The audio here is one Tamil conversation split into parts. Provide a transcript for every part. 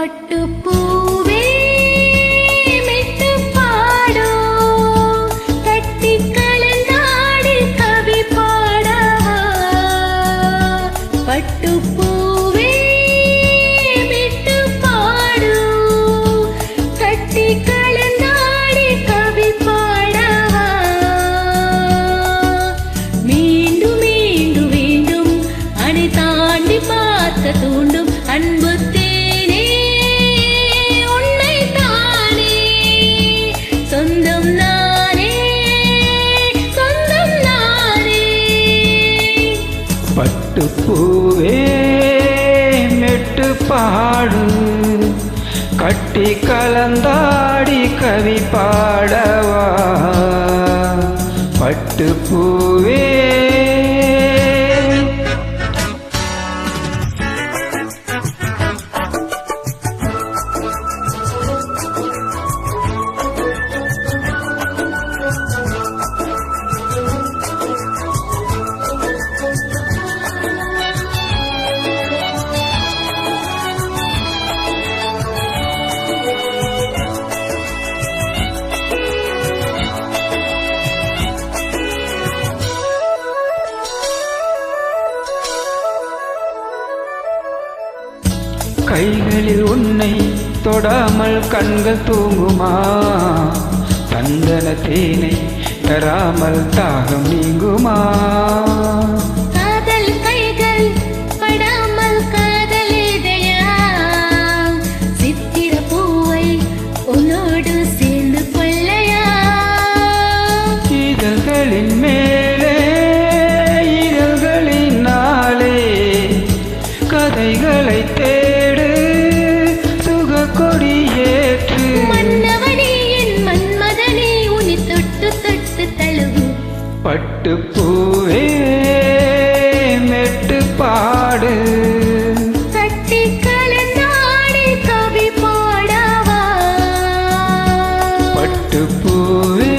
பட்டுப்பூவே மெட்டு பாடோ கட்டி கலந்தாடி கவி பாடவா பட்டுப்பூவே மெட்டு பாடோ கட்டி கலந்தாடி கவி பாடவா மீண்டும் மீண்டும் மீண்டும் அணை தாண்டி பார்க்க தூண்டும் அன்பு பட்டுப்பூவே மெட்டு பாடு கட்டி கலந்தாடி கவி பாடவா பட்டுப்பூவே கைகளில் உன்னை தொடாமல் கண்கள் தூங்குமா சந்தன தேனை தராமல் தாகம் நீங்குமா காதல் கைகள் படாமல் காதல் இதயா சித்திர பூவை உன்னோடு சேர்ந்து கொள்ளையா இதழ்களின் மேலே இதழ்களினாலே கதைகளை பட்டுப்பூவே மெட்டு பாடு கட்டி கலந்தாடி கவி பாடவா பட்டுப்பூவே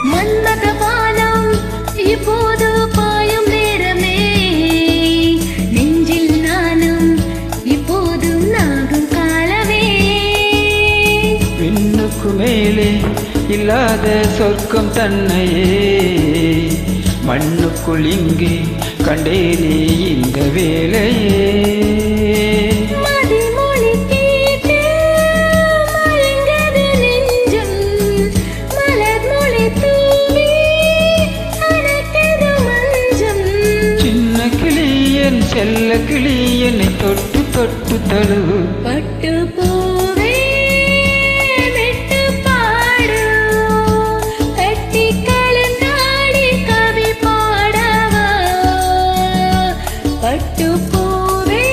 மன்மதபானம் இப்போது பாயும் நேரமே நெஞ்சில் நானும் இப்போது நாகும் காலமே விண்ணுக்கு மேலே இல்லாத சொர்க்கம் தன்னையே மண்ணுக்குள் இங்கே கண்டேனே இந்த வேலையே செல்ல கிளி என்னை தொட்டு தொட்டு தழுவு பட்டுப்பூவே மெட்டு பாடு கட்டி கலந்தாடி கவி பாடவா பட்டுப்பூவே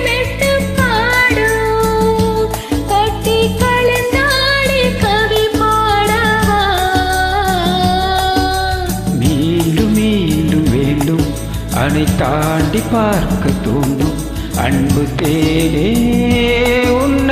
மெட்டு பாடு கட்டி கலந்தாடி கவி பாடவா மீண்டும் மீண்டும் வேண்டும் அணை தாண்டி பார்க்க தோன்றும் அன்பு தேனே உன்